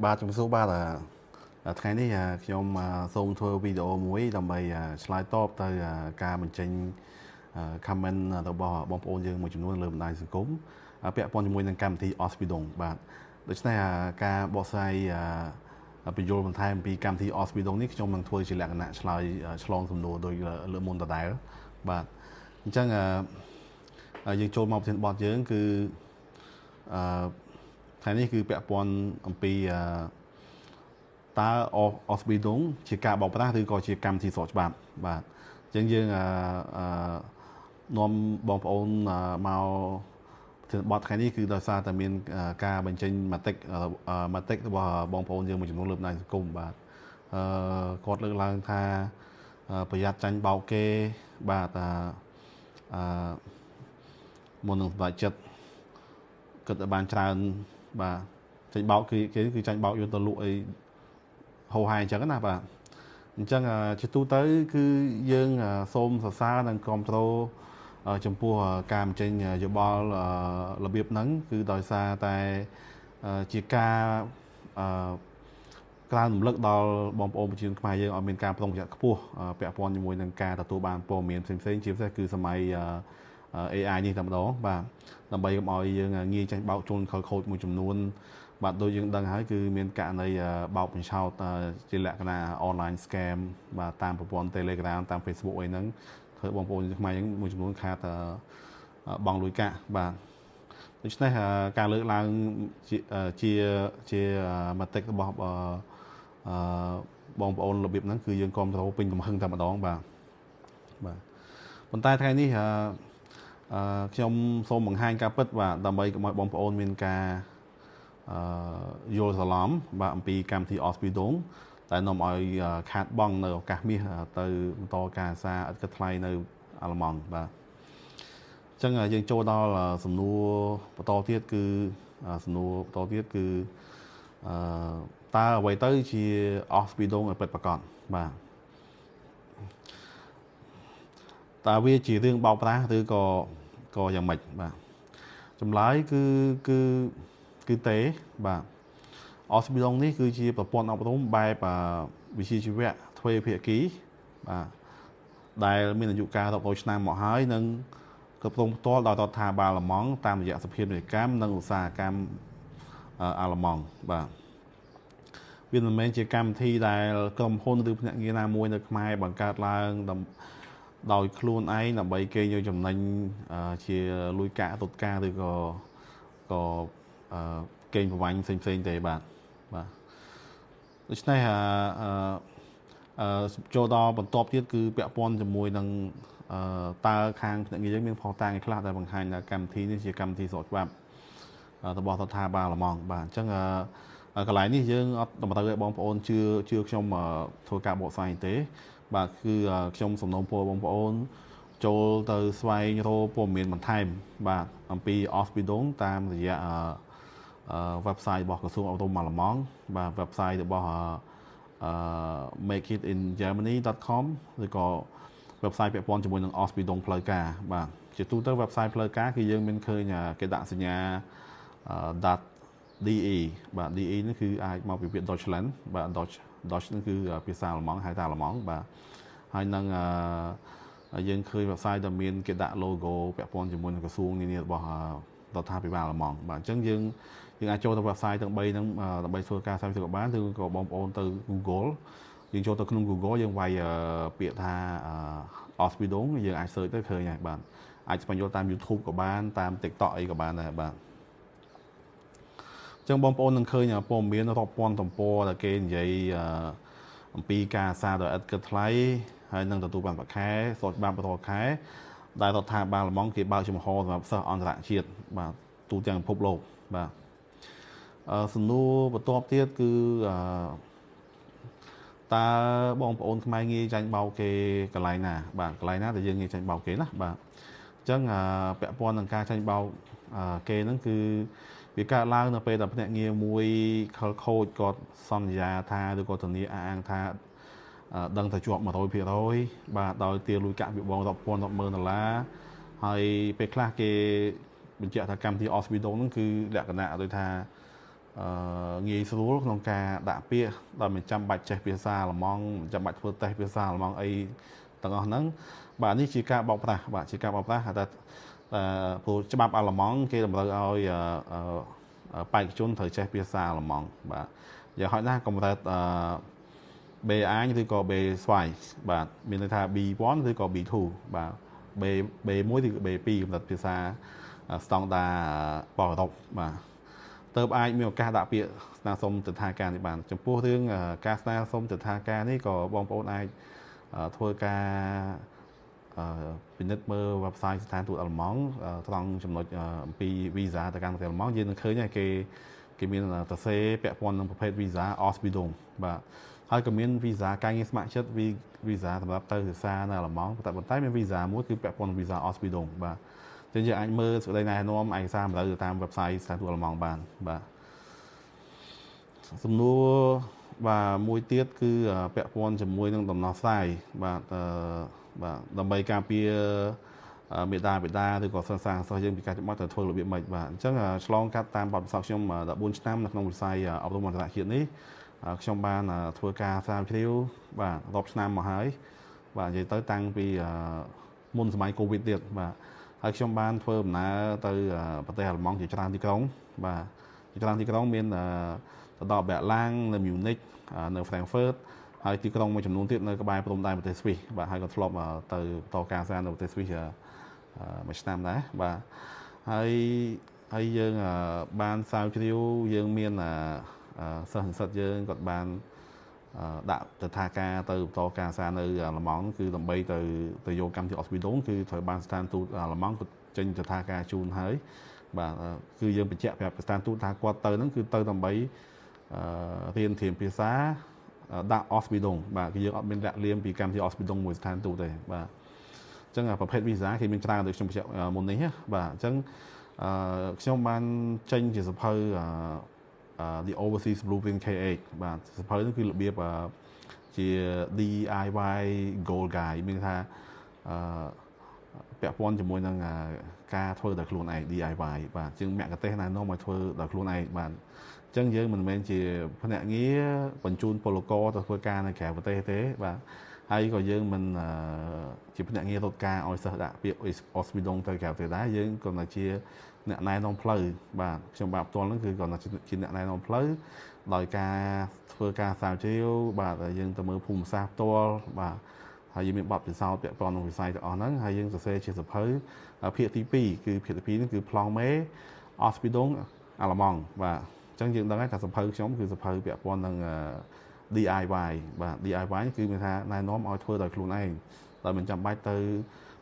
បាទជំរាបសួរបាទថ្ងៃនេះខ្ញុំសូមធ្វើវីដេអូមួយដើម្បីឆ្លើយតបទៅការបញ្ចេញ comment របស់បងប្អូនយើងមួយចំនួនលើបណ្ដាញសង្គមពាក់ព័ន្ធជាមួយនឹងកម្មវិធី Osbidong បាទដូច្នេះការបកស្រាយបញ្យល់បន្ថែមអំពីកម្មវិធី Osbidong នេះខ្ញុំនឹងធ្វើជាលក្ខណៈឆ្លើយឆ្លងសំណួរដោយលើកមុនដដែលបាទអញ្ចឹងយើងចូលមកប្រធានបទយើងគឺអឺថ្ងៃនេះគឺពាក់ព័ន្ធអំពីតើ Osbidong ជាការបោកប្រាស់ឬក៏ជាកម្មវិធីស្របច្បាប់បាទអញ្ចឹងយើងនាំបងប្អូនមកប្រធានបទថ្ងៃនេះគឺដោយសារតែមានការបញ្ចេញមតិរបស់បងប្អូនយើងមួយចំនួនលើបណ្ដាញសង្គមបាទគាត់លើកឡើងថាប្រយ័ត្នចាញ់បោកគេបាទអឺមុននឹងសម្រេចចិត្តគិតឲ្យបានច្រើនបាទចាញ់បោកគេគឺចាញ់បោកយកទៅលក់អីហោហាយអញ្ចឹងណាបាទអញ្ចឹងជាទូទៅគឺយើងសូមសរសើរនិងគ្រប់គ្រងចំពោះការបញ្ចេញយោបល់របៀបហ្នឹងគឺដោយសារតែជាការក្រើនរំលឹកដល់បងប្អូនប្រជាជនខ្មែរយើងឲ្យមានការប្រុងប្រយ័ត្នខ្ពស់ពាក់ព័ន្ធជាមួយនឹងការទទួលបានព័ត៌មានផ្សេងៗជាពិសេសគឺសម័យ AI នេះតែម្ដងបាទដើម្បីកុំឲ្យយើងងាយចាញ់បោកជូនខលខូចមួយចំនួនបាទដូចយើងដឹងហើយគឺមានករណីបោកបញ្ឆោតជាលក្ខណៈ online scam បាទតាមប្រព័ន្ធ Telegram តាម Facebook អីហ្នឹងធ្វើបងប្អូនខ្មែរយើងមួយចំនួនខាតបង់លុយកាក់បាទដូច្នេះការលើកឡើងជាមតិរបស់បងប្អូនរបៀបហ្នឹងគឺយើងគ្រប់គ្រងពេញទំហឹងតែម្ដងបាទប៉ុន្តែថ្ងៃនេះខ្ញុំសូមបង្ហាញការពិតបាទដើម្បីកុំឲ្យបងប្អូនមានការយល់ច្រឡំបាទអំពីកម្មវិធី Osbidong តែនាំឲ្យខាតបង់នៅឱកាសមាសទៅបន្តការអាសាឥតគិតថ្លៃនៅអាល្លឺម៉ង់បាទអញ្ចឹងយើងចូលដល់សំណួរបន្តទៀតគឺសំណួរបន្តទៀតគឺតើអ្វីទៅជា Osbidong ឲ្យពិតប្រាកដបាទតើវាជារឿងបោកប្រាស់ឬក៏យ៉ាងម៉េចបាទចម្លើយគឺទេបាទ Osbidong នេះគឺជាប្រព័ន្ធអប់រំបែបវិជ្ជាជីវៈទ្វេភាគីបាទដែលមានអាយុកាលរាប់រយឆ្នាំមកហើយនិងគ្រប់គ្រងផ្ទាល់ដោយរដ្ឋាភិបាលអាល្លឺម៉ង់តាមរយៈសភាពាណិជ្ជកម្មនិងឧស្សាហកម្មអាល្លឺម៉ង់បាទវាមិនមែនជាកម្មវិធីដែលក្រុមហ៊ុនឬភ្នាក់ងារណាមួយនៅខ្មែរបង្កើតឡើងដោយខ្លួនឯងដើម្បីគេយកចំណេញជាលុយកាក់តុតការឬក៏កេងប្រវ័ញ្ចផ្សេងទេបាទដូច្នេះចូលដល់បន្ទាប់ទៀតគឺពាក់ព័ន្ធជាមួយនឹងតើខាងភ្នាក់ងារយើងមានផុសតាងឯខ្លះដែលបង្ហាញថាកម្មវិធីនេះជាកម្មវិធីស្របច្បាប់របស់រដ្ឋាភិបាលអាល្លឺម៉ង់បាទអញ្ចឹងកន្លែងនេះយើងអត់តម្រូវឲ្យបងប្អូនជឿខ្ញុំធ្វើការបកស្រាយទេបាទគឺខ្ញុំសំណូមពរបងប្អូនចូលទៅស្វែងរកព័ត៌មានបន្ថែមបាទអំពី Osbidong តាមរយៈwebsite របស់ក្រសួងអប់រំអាល្លឺម៉ង់បាទ website របស់ makeitingermany.com ឬក៏ website ពាក់ព័ន្ធជាមួយនឹង Osbidong ផ្លូវការបាទជាទូទៅ website ផ្លូវការគឺយើងមានឃើញគេដាក់សញ្ញា .de បាទ .de នេះគឺអាចមកពីពាក្យ Deutschland បាទ Deutsch នេះគឺភាសាអាល្លឺម៉ង់ហៅថាអាល្លឺម៉ង់បាទហើយនឹងយើងឃើញ website ដែលមានគេដាក់ logo ពាក់ព័ន្ធជាមួយនឹងក្រសួងនានារបស់រដ្ឋាភិបាលអាល្លឺម៉ង់បាទអញ្ចឹងយើងអាចចូលទៅ website ទាំង3ហ្នឹងដើម្បីធ្វើការស្វែងរកបានឬក៏បងប្អូនទៅ Google យើងចូលទៅក្នុង Google យើងវាយពាក្យថា Osbidong យើងអាច search ទៅឃើញហើយបាទអាចស្វែងយល់តាម YouTube ក៏បានតាម TikTok អីក៏បានដែរបាទអញ្ចឹងបងប្អូននឹងឃើញព័ត៌មានរាប់ពាន់ទំព័រដែលគេនិយាយអំពីការអាសាដោយឥតគិតថ្លៃហើយនឹងទទួលបានប្រាក់ខែស្របច្បាប់រាល់ខែដែលរដ្ឋាភិបាលអាល្លឺម៉ង់គេបើកចំហសម្រាប់សិស្សអន្តរជាតិបាទទូទាំងពិភពលោកបាទសំណួរបន្ទាប់ទៀតគឺតើបងប្អូនខ្មែរងាយចាញ់បោកគេកន្លែងណាបាទកន្លែងណាដែលយើងងាយចាញ់បោកគេណាបាទអញ្ចឹងពាក់ព័ន្ធនឹងការចាញ់បោកគេហ្នឹងគឺវាកើតឡើងនៅពេលដែលភ្នាក់ងារមួយខលខូចគាត់សន្យាថាឬក៏ធានាអះអាងថាដឹងតែជាប់ 100% បាទដោយទារលុយកាក់ពីបងរាប់ពាន់រាប់ម៉ឺនដុល្លារហើយពេលខ្លះគេបញ្ជាក់ថាកម្មវិធី Osbidong ហ្នឹងគឺលក្ខណៈដូចថា ងាយស្រួលក្នុងការដាក់ពាក្យដោយមិនចាំបាច់ចេះភាសាអាល្លឺម៉ង់មិនចាំបាច់ធ្វើតេស្តភាសាអាល្លឺម៉ង់អីទាំងអស់ហ្នឹងបាទនេះជាការបោកប្រាស់បាទជាការបោកប្រាស់តែព្រោះច្បាប់អាល្លឺម៉ង់គេតម្រូវឲ្យបេក្ខជនត្រូវចេះភាសាអាល្លឺម៉ង់បាទយ៉ាងហោចណាស់កម្រិតB អាញឬក៏ B ស្វាយបាទមានន័យថា B1 ឬក៏ B2 បាទ B1 ឬក៏ B2 កម្រិតភាសាស្តង់ដាបអឺរ៉ុបបាទតើបអាចមានឱកាសដាក់ពាក្យស្នើសុំទិដ្ឋាការនេះបានចំពោះរឿងការស្នើសុំទិដ្ឋាការនេះក៏បងប្អូនអាចធ្វើការពិនិត្យមើល website ស្ថានទូតអាល្លឺម៉ង់ត្រង់ចំណុចអំពី visa ទៅកាន់ប្រទេសអាល្លឺម៉ង់យើងនឹងឃើញគេមានសរសេរពាក់ព័ន្ធនឹងប្រភេទ visa Ausbildung បាទហើយក៏មាន visa ការងារស្ម័គ្រចិត្ត visa សម្រាប់ទៅសិក្សានៅអាល្លឺម៉ង់តែប៉ុន្តែមាន visa មួយគឺពាក់ព័ន្ធនឹង visa Ausbildung បាទចឹងយើងអាចមើលសេចក្តីណែនាំឯកសារតម្រូវតាម website ស្ថានទូតអាល្លឺម៉ង់បានបាទសំណួរបាទមួយទៀតគឺពាក់ព័ន្ធជាមួយនឹងដំណោះស្រាយបាទដើម្បីការពារមេដាបេដាឬក៏សិស្សសិស្សយើងពីការច្បាប់ទៅធ្វើរបៀបម៉េចបាទអញ្ចឹងឆ្លងកាត់តាមបទពិសោធន៍ខ្ញុំ14ឆ្នាំនៅក្នុងវិស័យអប់រំអន្តរជាតិនេះខ្ញុំបានធ្វើការស្រាវជ្រាវបាទរាប់ឆ្នាំមកហើយបាទនិយាយទៅតាំងពីមុនសម័យកូវីដទៀតបាទហើយខ្ញុំបានធ្វើដំណើរទៅប្រទេសអាល្លឺម៉ង់ជាច្រើនទីក្រុងបាទជាច្រើនទីក្រុងមានទៅដល់បែរឡាំងនៅម្យូនិកនៅ Frankfurt ហើយទីក្រុងមួយចំនួនទៀតនៅក្បែរព្រំដែនប្រទេសស្វីសបាទហើយក៏ធ្លាប់ទៅបន្តការសិក្សានៅប្រទេសស្វីសមួយឆ្នាំដែរបាទហើយយើងបានស្រាវជ្រាវយើងមានសិស្សនិស្សិតយើងគាត់បានដាក់ទិដ្ឋាការទៅបន្តការសិក្សានៅអាល្លឺម៉ង់គឺដើម្បីទៅយកកម្មវិធី Ausbildung គឺត្រូវបានស្ថានទូតអាល្លឺម៉ង់គាត់ចេញទិដ្ឋាការជូនហើយបាទគឺយើងបញ្ជាក់ប្រាប់ស្ថានទូតថាគាត់ទៅហ្នឹងគឺទៅដើម្បីរៀនធៀមភាសាដាក់ Ausbildung បាទគឺយើងអត់មានលាក់លៀមពីកម្មវិធី Ausbildung មួយស្ថានទូតទេបាទអញ្ចឹងប្រភេទ visa គេមានច្រើនដូចខ្ញុំបញ្ជាក់មុននេះបាទអញ្ចឹងខ្ញុំបានចេញជាសភៅThe Overseas Blueprint K8 បាទសភៅនេះគឺរបៀបជា DIY Goal Guide មានថាពាក់ព័ន្ធជាមួយនឹងការធ្វើដោយខ្លួនឯង DIY បាទជាងមគ្គុទ្ទេសក៍ណែនាំឲ្យធ្វើដោយខ្លួនឯងបាទអញ្ចឹងយើងមិនមែនជាភ្នាក់ងារបញ្ជូនពលករទៅធ្វើការនៅក្រៅប្រទេសទេបាទហើយក៏យើងមិនជាភ្នាក់ងាររត់ការឲ្យសិស្សដាក់ពាក្យ Ausbildung ទៅក្រៅប្រទេសដែរយើងក៏ជាអ្នកណែនាំផ្លូវបាទខ្ញុំបាទផ្ទាល់ហ្នឹងគឺក៏ជាអ្នកណែនាំផ្លូវដោយការធ្វើការស្រាវជ្រាវបាទយើងទៅមើលភូមិសាស្ត្រផ្ទាល់បាទហើយយើងមានបទពិសោធន៍ពាក់ព័ន្ធនឹងវិស័យទាំងអស់ហ្នឹងហើយយើងសរសេរជាសភៅភាគទី2គឺភាគទី2ហ្នឹងគឺ Plan B Ausbildung អាល្លឺម៉ង់បាទអញ្ចឹងយើងដឹងហើយថាសភៅខ្ញុំគឺសភៅពាក់ព័ន្ធនឹង DIY បាទ DIY គឺមានថាណែនាំឲ្យធ្វើដោយខ្លួនឯងដោយមិនចាំបាច់ទៅ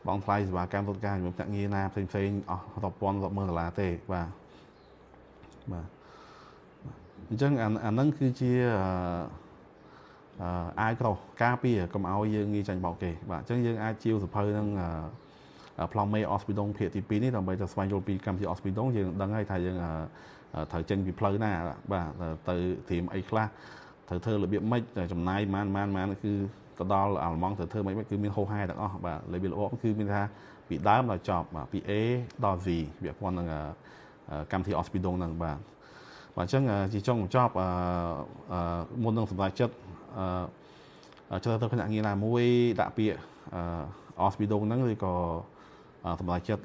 បង់ថ្លៃសេវាកម្មរត់ការជាមួយភ្នាក់ងារណាផ្សេងអស់រាប់ពាន់រាប់ម៉ឺនដុល្លារទេបាទអញ្ចឹងអាហ្នឹងគឺជាអាវក្រោះការពារកុំឲ្យយើងងាយចាញ់បោកគេបាទអញ្ចឹងយើងអាចជាវសភៅនឹងប្លង់មេ Ausbildung ភាគទី2នេះដើម្បីទៅស្វែងយល់ពីកម្មវិធី Ausbildung យើងដឹងហើយថាយើងត្រូវចេញពីផ្លូវណាបាទទៅត្រៀមអីខ្លះត្រូវធ្វើរបៀបម៉េចចំណាយប៉ុន្មានគឺទៅដល់អាល្លឺម៉ង់ត្រូវធ្វើម៉េចគឺមានហូរហែទាំងអស់បាទលេខរបបគឺមានថាពីដើមដល់ចប់បាទពី A ដល់ Z វាព័ន្ធនឹងកម្មវិធី Ausbildung ហ្នឹងបាទអញ្ចឹងជាចុងបញ្ចប់មុននឹងសម្រេចចិត្តជ្រើសរើសភ្នាក់ងារណាមួយដាក់ពាក្យAusbildung ហ្នឹងឬក៏សម្រាប់ចិត្ត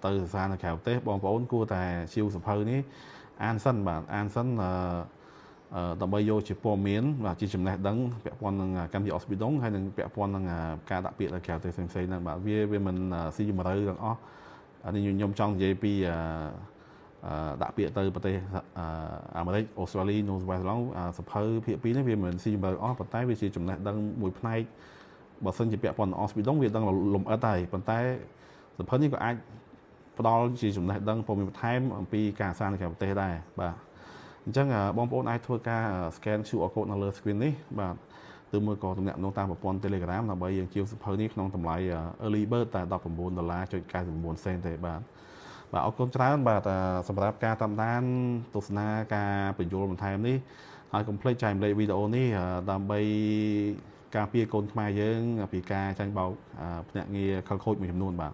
ទៅសិក្សានៅក្រៅប្រទេសបងប្អូនគួរតែជាវសភៅនេះអានសិនបាទអានសិនដើម្បីយកជាព័ត៌មានបាទជាចំណេះដឹងពាក់ព័ន្ធនឹងកម្មវិធី Ausbildung ហើយនឹងពាក់ព័ន្ធនឹងការដាក់ពាក្យនៅក្រៅប្រទេសផ្សេងៗហ្នឹងបាទវាមិនស៊ីជម្រៅទាំងអស់នេះខ្ញុំចង់និយាយពីដាក់ពាក្យទៅប្រទេសអាមេរិកអូស្ត្រាលីនូវែលឡង់សភៅភាគ2នេះវាមិនស៊ីជម្រៅអស់ប៉ុន្តែវាជាចំណេះដឹងមួយផ្នែកបើសិនជាពាក់ព័ន្ធនឹង Ausbildung វាដឹងលម្អិតហើយប៉ុន្តែសភៅនេះក៏អាចផ្ដល់ជាចំណេះដឹងព័ត៌មានបន្ថែមអំពីការសិក្សានៅក្រៅប្រទេសដែរបាទអញ្ចឹងបងប្អូនអាចធ្វើការ scan QR code នៅលើ screen នេះបាទឬមួយក៏ទំនាក់ទំនងតាមប្រព័ន្ធ Telegram ដើម្បីយើងជាវសភៅនេះក្នុងតម្លៃ early bird តែ$19.99 សេនទេបាទអរគុណច្រើនបាទសម្រាប់ការតាមដានទស្សនាការបញ្យល់បន្ថែមនេះហើយកុំភ្លេចចែករំលែកវីដេអូនេះដើម្បីការពារកូនខ្មែរយើងពីការចាញ់បោកភ្នាក់ងារខលខូចមួយចំនួនបាទ